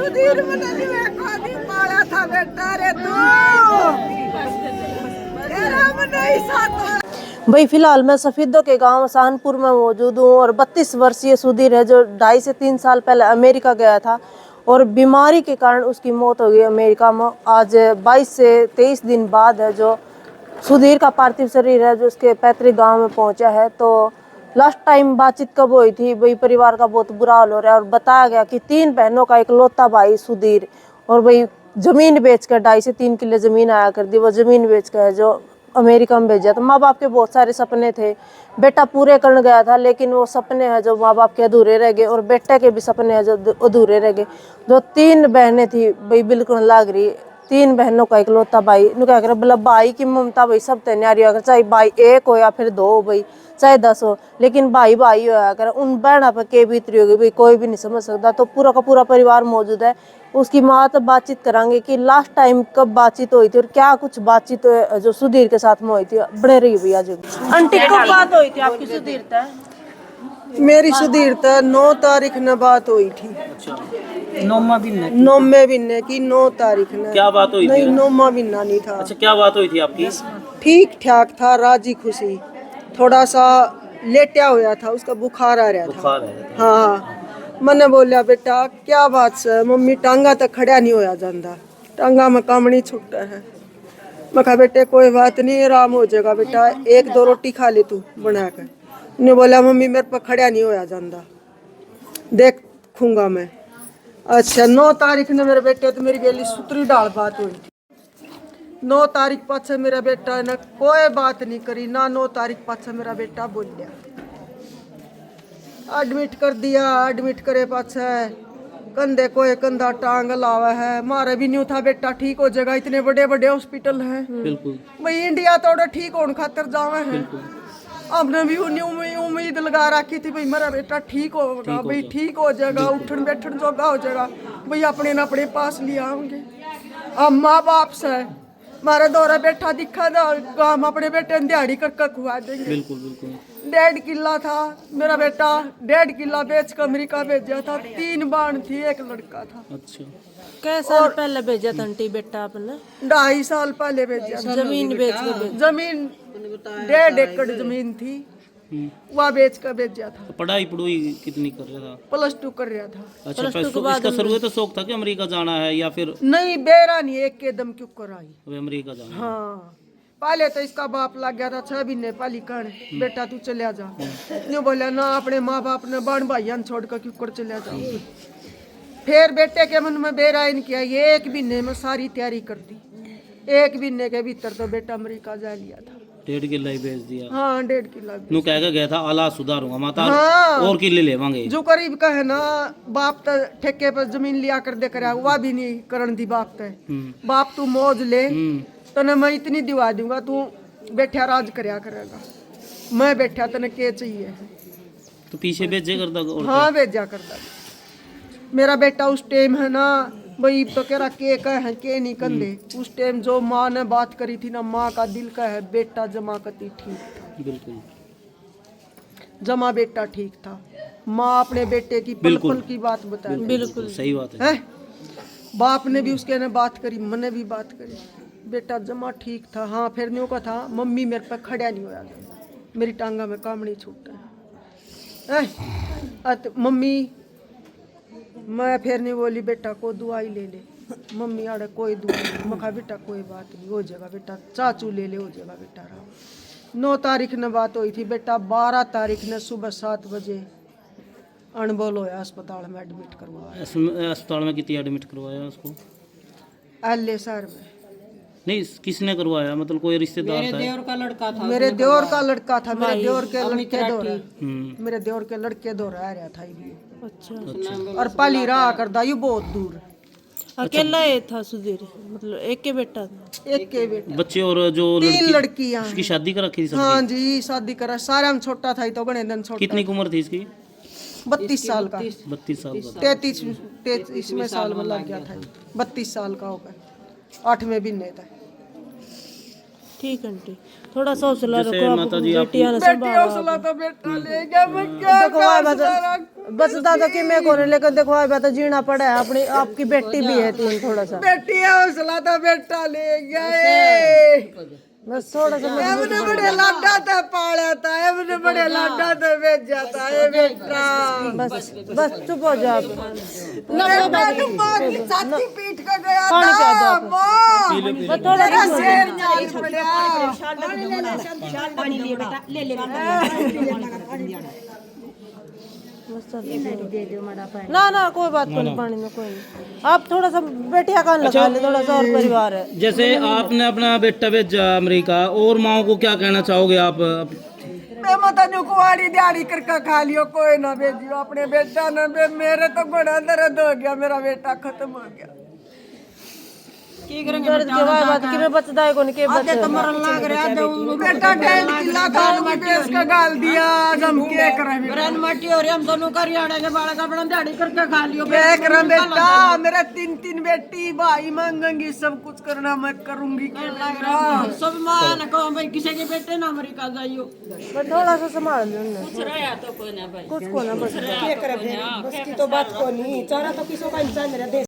सुधीर मननी में कोनी पाला था बेटा रे तू तेरा मन नहीं साथ। भाई फिलहाल मैं सफीदों के गांव सहानपुर में मौजूद हूँ और 32 वर्षीय सुधीर है जो 2.5 से 3 साल पहले अमेरिका गया था और बीमारी के कारण उसकी मौत हो गई अमेरिका में। आज 22 से 23 दिन बाद है जो सुधीर का पार्थिव शरीर है जो उसके पैतृक गांव में पहुंचा है। तो लास्ट टाइम बातचीत कब हुई थी, भाई परिवार का बहुत बुरा हाल हो रहा है और बताया गया कि 3 बहनों का इकलौता भाई सुधीर, और भाई जमीन बेचकर 2.5 से 3 किले जमीन आया कर दी, वो जमीन बेचकर है जो अमेरिका में भेजा। तो माँ बाप के बहुत सारे सपने थे, बेटा पूरे करने गया था लेकिन वो सपने हैं जो माँ बाप के अधूरे रह गए और बेटे के भी सपने हैं जो अधूरे रह गए। जो 3 बहनें थी भाई बिल्कुल लाग रही, 3 बहनों का इकलौता भाई नु क्या कर मतलब भाई की ममता भाई सब ते न्यारी अगर चाहे भाई 1 हो या फिर 2 हो भाई चाहे 10 हो, लेकिन भाई भाई होया कर। उन बहना पर के बीतरी होगी भाई कोई भी नहीं समझ सकता। तो पूरा का पूरा परिवार मौजूद है, उसकी माँ तो बातचीत करांगे कि लास्ट टाइम कब बातचीत हुई थी और क्या कुछ बातचीत जो सुधीर के साथ में हुई थी। बड़े रही भैया जी आंटी कब बात हुई थी आपकी सुधीर तक? मेरी सुधीर त 9 तारीख न बात हुई थी। अच्छा, नौमा नौमे की 9 तारीख न। क्या बात हुई थी? नहीं, नौमा महीना नहीं था। अच्छा, क्या बात हुई थी आपकी? ठीक ठाक था, राजी खुशी, थोड़ा सा लेटा हुआ था, उसका बुखार आ रहा था। बुखार है? हाँ, मैंने बोलिया बेटा क्या बात से? मम्मी टांगा तक खड़ा नहीं होया जाता, टांगा में कामड़ी छुट्टा है। मैं कहा बेटे कोई बात नहीं, आराम हो जाएगा बेटा, 1-2 रोटी खा ले तू बना कर। ने बोला मम्मी मेरे पर खड़ा नहीं होया जाता, देखूंगा मैं। अच्छा, 9 तारीख ने मेरे बेटे तो मेरी गेली सुतरी डाल बात हुई थी। 9 तारीख पाछे मेरा बेटा ने कोई बात नहीं करी ना, 9 तारीख पाछे मेरा बेटा बोलिया। एडमिट कर दिया, एडमिट करे पाछे कंधे कोई कंधा टांग लावा है। मारे भी नहीं था बेटा ठीक हो जाएगा, इतने बड़े बड़े हॉस्पिटल हैं बिल्कुल भाई, इंडिया तो ठीक होने खातर जावे हैं। हमने भी उम्मीद लगा रखी थी भाई मेरा बेटा ठीक होगा, भाई ठीक हो जाएगा, उठन बैठन जोगा हो जाएगा भाई, अपने न अपने पास लिया होंगे। अब माँ बाप से मारा दौरा बेटा दिखा था, हम अपने बेटे ने दिहाड़ी करके खुआ देंगे। बिल्कुल बिल्कुल 1.5 किला था मेरा बेटा, 1.5 किला बेच कर अमेरिका भेजा था। 3 बाण थी, 1 लड़का था। अच्छा, कैसे साल पहले भेजा था आंटी बेटा आपने? 2.5 साल पहले भेजा। जमीन बेच के भेजा? जमीन 1.5 एकड़ जमीन थी, वह बेच कर भेजा था। तो पढ़ाई कितनी कर रहा था? +2 कर रहा था। अच्छा, इसका शुरू तो शौक था कि अमेरिका जाना है या फिर? नहीं, बेरा नहीं, एक के दम क्यों कराई। अबे अमेरिका जाना है। हाँ, पहले तो इसका बाप लग गया था 6 महीने पहले कण बेटा तू चलिया जा। यूँ बोला ना अपने माँ बाप ने बहन भाइयों छोड़ कर क्यों कर चलिया जा। फिर बेटे के मन में बेरा इन किया, ये 1 महीने में सारी तैयारी कर दी। 1 महीने के भीतर तो बेटा अमेरिका जा लिया था। 1.5 किला ही बेच दिया? हाँ, 1.5 किला। नू कह के गया था आला सुधारूंगा माता, हाँ, और किले लेवांगे। जो करीब का है ना बाप तो ठेके पर जमीन लिया कर दे कर वह भी नहीं करण दी बाप ते। बाप तू मौज ले, तने मैं इतनी दिवा दूंगा, तू बैठा राज करया करेगा, मैं बैठा तने के चाहिए। तो पीछे भेजे करता? हाँ, भेजा करता। मेरा बेटा उस टाइम है ना भाई तो कह रहा के का है के नहीं कंधे। उस टाइम जो माँ ने बात करी थी ना, माँ का दिल का है बेटा जमा कती ठीक था। बिल्कुल जमा बेटा ठीक था। माँ अपने बेटे की पल पल की बात बताई। बिल्कुल सही बात है। बाप ने भी उसके ने बात करी, मैंने भी बात करी, बेटा जमा ठीक था। हाँ, फिर न्यू का था मम्मी मेरे पर खड़ा नहीं होया, मेरी टांगा में काम नहीं छूटा है। मम्मी मैं फिर नहीं बोली बेटा को दवाई ले ले। मम्मी आड़े कोई दवाई, मैं कहा बेटा कोई बात नहीं हो जाएगा बेटा, चाचू ले ले हो जाएगा बेटा आराम। 9 तारीख ने बात हुई थी बेटा, 12 तारीख ने सुबह 7 बजे अनबोल होया, अस्पताल में एडमिट करवाया। अस्पताल में कितनी एडमिट करवाया उसको? एल शहर में। नहीं, किसने करवाया? मतलब कोई रिश्तेदार था? मेरे देवर का लड़का था, मेरे देवर के लड़के दौर आ रहा था ये। अच्छा। और पली रहा कर दायु बहुत दूर। अकेला ही था सुधीर, मतलब एक के बेटा था? एक के बेटा। बच्चे और जो 3 लड़कियां। उसकी शादी कर रखी थी? हाँ जी, शादी करा, सारा में छोटा था तो गणे दिन छोटा। कितनी उम्र थी इसकी? 32 साल का। 32 साल का? 33वें साल में लग गया था, 32 साल का होगा, 8वें महीने था। ठीक आंटी, थोड़ा सा हौसला जैसे रखो। माता जी, आप बेटियां ना बेटी संभालो। हौसला तो बेटा ले गया, मैं क्या देखो भाई बस दादा कि मैं कौन, लेकिन देखो भाई बात जीना पड़ा है, अपनी आपकी बेटी भी है 3, थोड़ा सा बेटी है, हौसला तो बेटा ले गया है। बस थोड़ा सा एवने बड़े लाडा ते पाला था, एवने बड़े लाडा ते भेजा था ये बेटा। बस बस चुप हो जाओ। बेटा तू मां की छाती पीट के गया पानी पिया दो था आप। मां, बस थोड़ा तेरा सा शेर न्याल पड़ा। ना ना कोई बात नहीं, पानी में कोई नहीं। आप थोड़ा सा बेटिया कान लगा ले, थोड़ा सा और परिवार है। जैसे आपने अपना बेटा भेजा अमेरिका, और माओ को क्या कहना चाहोगे आप? मैं मत कुआरी दिहाड़ी करके खा लियो, कोई ना भेजियो अपने बेटा ना। मेरे तो घोड़ा दर्द हो गया, मेरा बेटा खत्म हो गया। दर्द के बाद बात कि मैं बचदा है कोनी के बच्चे तो मरन लाग रहा है। बेटा 1.5 किला खान में बेच के गाल दिया, हम क्या करें? ब्रांड मट्टी और हम दोनों करियाड़े के बाल का बड़ा दिहाड़ी करके खा लियो। क्या करें बेटा, मेरे 3 बेटी भाई मांगेंगी, सब कुछ करना मैं करूंगी। सब मां ने कहो भाई किसी के बेटे ना अमेरिका जाइयो। पर थोड़ा सा संभाल लो ना, कुछ रहा तो कोई ना भाई, कुछ को ना बस। क्या करे बस की तो बात को नहीं, चारा तो किसो का इंसान मेरा देश